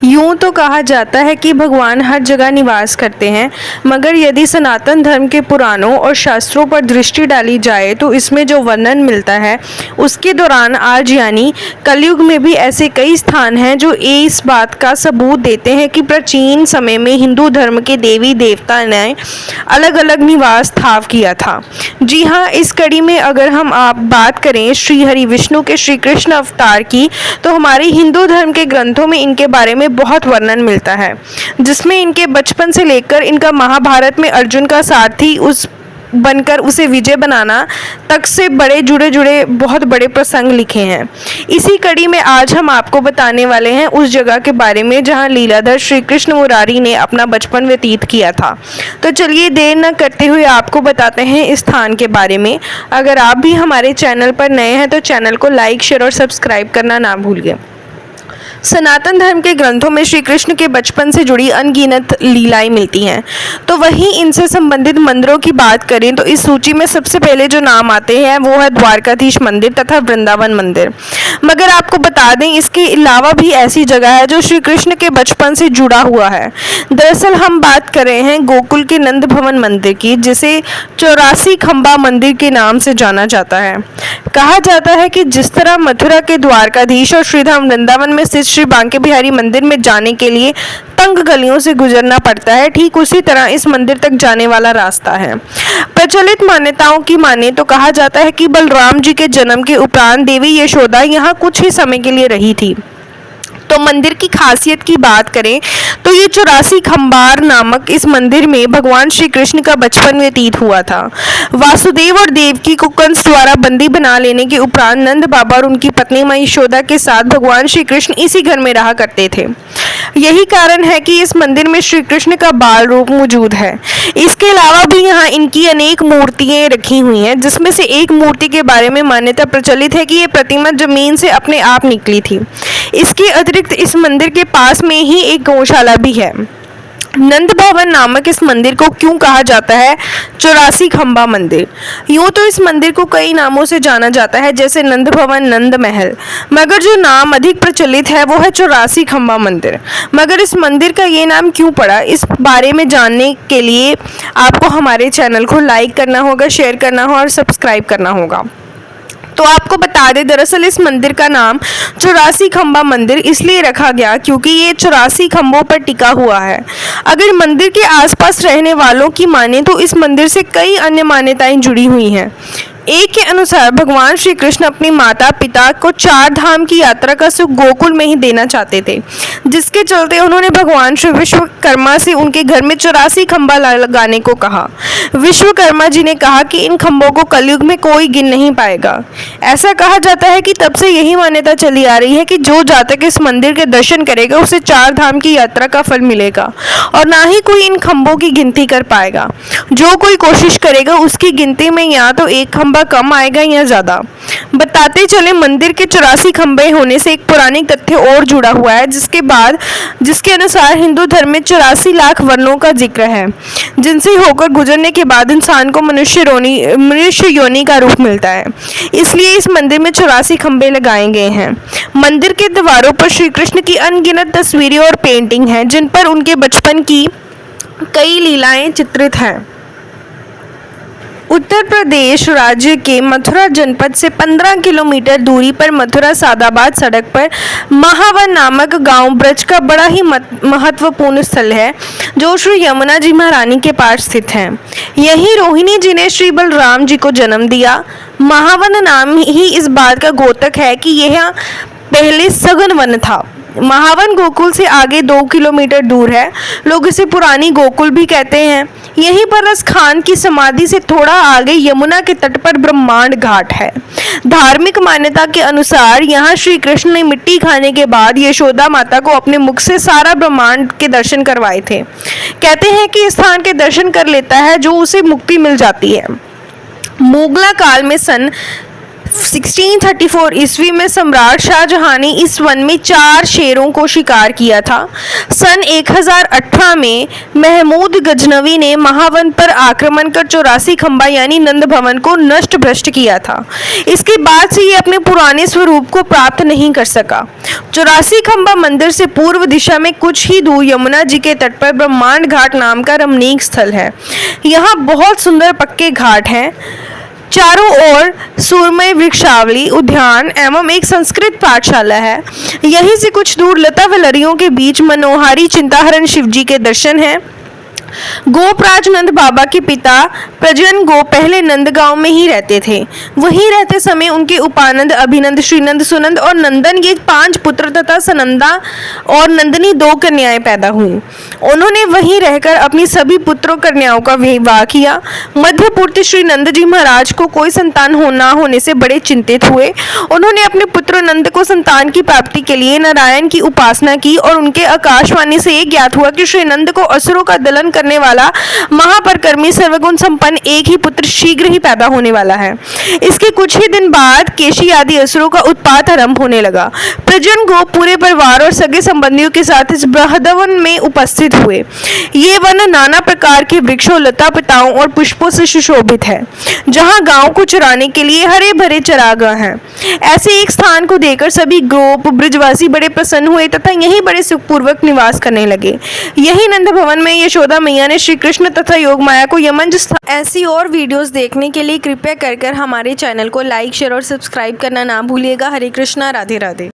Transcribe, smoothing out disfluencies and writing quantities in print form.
यूं तो कहा जाता है कि भगवान हर जगह निवास करते हैं, मगर यदि सनातन धर्म के पुराणों और शास्त्रों पर दृष्टि डाली जाए तो इसमें जो वर्णन मिलता है उसके दौरान आज यानी कलयुग में भी ऐसे कई स्थान हैं जो इस बात का सबूत देते हैं कि प्राचीन समय में हिंदू धर्म के देवी देवता ने अलग अलग निवास स्थापित किया था। जी हाँ, इस कड़ी में अगर हम आप बात करें श्री हरि विष्णु के श्री कृष्ण अवतार की, तो हमारे हिंदू धर्म के ग्रंथों में इनके बारे में बहुत वर्णन मिलता है, जिसमें इनके बचपन से लेकर इनका महाभारत में अर्जुन का सारथी उस बनकर उसे विजय बनाना तक से बड़े जुड़े बहुत बड़े प्रसंग लिखे हैं। इसी कड़ी में आज हम आपको बताने वाले हैं उस जगह के बारे में जहां लीलाधर श्री कृष्ण मुरारी ने अपना बचपन व्यतीत किया था। तो चलिए देर न करते हुए आपको बताते हैं इस स्थान के बारे में। अगर आप भी हमारे चैनल पर नए हैं तो चैनल को लाइक, शेयर और सब्सक्राइब करना ना भूलिए। सनातन धर्म के ग्रंथों में श्री कृष्ण के बचपन से जुड़ी अनगिनत लीलाएं मिलती हैं। तो वहीं इनसे संबंधित मंदिरों की बात करें तो इस सूची में सबसे पहले जो नाम आते हैं वो है द्वारकाधीश मंदिर तथा वृंदावन मंदिर। मगर आपको बता दें इसके अलावा भी ऐसी जगह है जो श्री कृष्ण के बचपन से जुड़ा हुआ है। दरअसल हम बात कर रहे हैं गोकुल के नंद भवन मंदिर की, जिसे 84 खंबा मंदिर के नाम से जाना जाता है। कहा जाता है कि जिस तरह मथुरा के द्वारकाधीश और श्रीधाम वृंदावन में स्थित श्री बांके बिहारी मंदिर में जाने के लिए तंग गलियों से गुजरना पड़ता है, ठीक उसी तरह इस मंदिर तक जाने वाला रास्ता है। प्रचलित मान्यताओं की माने तो कहा जाता है कि बलराम जी के जन्म के उपरांत देवी यशोदा यहाँ कुछ ही समय के लिए रही थी। तो मंदिर की खासियत की बात करें तो ये 84 खंबार नामक इस मंदिर में भगवान श्री कृष्ण का बचपन व्यतीत हुआ था। वासुदेव और देवकी को कंस द्वारा बंदी बना लेने के उपरांत नंद बाबा और उनकी पत्नी मां यशोदा के साथ भगवान श्री कृष्ण इसी घर में रहा करते थे। यही कारण है कि इस मंदिर में श्री कृष्ण का बाल रूप मौजूद है। इसके अलावा भी यहाँ इनकी अनेक मूर्तियां रखी हुई हैं, जिसमें से एक मूर्ति के बारे में मान्यता प्रचलित है कि ये प्रतिमा जमीन से अपने आप निकली थी। इसके अतिरिक्त इस मंदिर के पास में ही एक गौशाला भी है। नंद भवन नामक इस मंदिर को क्यों कहा जाता है 84 खंबा मंदिर? यूँ तो इस मंदिर को कई नामों से जाना जाता है, जैसे नंद भवन, नंद महल, मगर जो नाम अधिक प्रचलित है वो है 84 खंबा मंदिर। मगर इस मंदिर का ये नाम क्यों पड़ा, इस बारे में जानने के लिए आपको हमारे चैनल को लाइक करना होगा, शेयर करना होगा और सब्सक्राइब करना होगा। तो आपको बता दें, दरअसल इस मंदिर का नाम 84 खंबा मंदिर इसलिए रखा गया क्योंकि ये 84 खंभों पर टिका हुआ है। अगर मंदिर के आसपास रहने वालों की माने तो इस मंदिर से कई अन्य मान्यताएं जुड़ी हुई हैं। एक के अनुसार भगवान श्री कृष्ण अपनी माता पिता को 4 धाम की यात्रा का सुख गोकुल में ही देना चाहते थे, जिसके चलते उन्होंने भगवान श्री विश्वकर्मा से उनके घर में 84 खंबा लगाने को कहा। विश्वकर्मा जी ने कहा कि इन खंभों को कलयुग में कोई गिन नहीं पाएगा। ऐसा कहा जाता है कि तब से यही मान्यता चली आ रही है कि जो जातक इस मंदिर के दर्शन करेगा उसे 4 धाम की यात्रा का फल मिलेगा और ना ही कोई इन खंभों की गिनती कर पाएगा। जो कोई कोशिश करेगा उसकी गिनती में या तो एक खंभा कम आएगा या ज्यादा। बताते चले मंदिर के 84 खंबे होने से एक पौराणिक तथ्य और जुड़ा हुआ है, जिसके अनुसार हिंदू धर्म में 84 लाख वर्णों का जिक्र है, जिनसे होकर गुजरने के बाद इंसान को मनुष्य योनि का रूप मिलता है। इसलिए इस मंदिर में 84 खंबे लगाए गए हैं। मंदिर के दीवारों पर श्री कृष्ण की अनगिनत तस्वीरें और पेंटिंग हैं, जिन पर उनके बचपन की कई लीलाएं चित्रित हैं। उत्तर प्रदेश राज्य के मथुरा जनपद से 15 किलोमीटर दूरी पर मथुरा सादाबाद सड़क पर महावन नामक गांव ब्रज का बड़ा ही महत्वपूर्ण स्थल है, जो श्री यमुना जी महारानी के पास स्थित है। यही रोहिणी जी ने श्री बलराम जी को जन्म दिया। महावन नाम ही इस बात का द्योतक है कि यह पहले सघन वन था। महावन गोकुल से आगे 2 किलोमीटर दूर है। लोग इसे पुरानी गोकुल भी कहते हैं। यहीं पर रस खान की समाधि से थोड़ा आगे यमुना के तट पर ब्रह्मांड घाट है। धार्मिक मान्यता के अनुसार यहाँ श्री कृष्ण ने मिट्टी खाने के बाद यशोदा माता को अपने मुख से सारा ब्रह्मांड के दर्शन करवाए थे। कहते हैं कि इस स्थान के दर्शन कर लेता है जो उसे मुक्ति मिल जाती है। मुगला काल में सन 1634 ईस्वी में सम्राट शाहजहां ने इस वन में 4 शेरों को शिकार किया था। सन 1018 में महमूद गजनवी ने महावन पर आक्रमण कर 84 खंबा यानी नंद भवन को नष्ट भ्रष्ट किया था। इसके बाद से ये अपने पुराने स्वरूप को प्राप्त नहीं कर सका। 84 खंबा मंदिर से पूर्व दिशा में कुछ ही दूर यमुना जी के तट पर ब्रह्मांड घाट नाम का रमणीक स्थल है। यहाँ बहुत सुंदर पक्के घाट हैं। चारों ओर सुरमय वृक्षावली उद्यान एवं एक संस्कृत पाठशाला है। यहीं से कुछ दूर लता वलरियों के बीच मनोहारी चिंताहरण शिवजी के दर्शन हैं। गोपराज नंद बाबा के पिता प्रजन गो पहले नंदगांव में ही रहते थे। वहीं रहते समय उनके उपानंद अभिनंद श्रीनंद सुनंद और नंदन ये 5 पुत्र तथा सनंदा और नंदनी 2 कन्याएं पैदा हुईं। उन्होंने वहीं रहकर अपनी सभी पुत्रों कन्याओं का विवाह किया। मध्यपूर्ति श्री नंद जी महाराज को कोई संतान ना होने से बड़े चिंतित हुए। उन्होंने अपने पुत्र नंद को संतान की प्राप्ति के लिए नारायण की उपासना की और उनके आकाशवाणी से ये ज्ञात हुआ कि श्री नंद को असुरों का दलन करने वाला महापरकर्मी सर्वगुण संपन्न एक ही पुत्र शीघ्र ही पैदा होने वाला है। इसके कुछ ही दिन बाद केशी आदि असुरों का उत्पात आरंभ होने लगा। प्रजन गो पूरे परिवार और सगे संबंधियों के साथ इस बृहदवन में उपस्थित हुए। ये वन नाना प्रकार के वृक्षों लता पताओं और पुष्पों से सुशोभित है, जहाँ गांव को चराने के लिए हरे भरे चरागाह हैं। ऐसे एक स्थान को देखकर सभी गोप ब्रजवासी बड़े प्रसन्न हुए तथा यहीं बड़े सुखपूर्वक निवास करने लगे। यही नंद भवन में यशोदा मैया ने श्री कृष्ण तथा योग माया को यमंज स्थान। ऐसी और वीडियोस देखने के लिए कृपया कर हमारे चैनल को लाइक शेयर और सब्सक्राइब करना ना भूलिएगा। हरे कृष्णा, राधे राधे।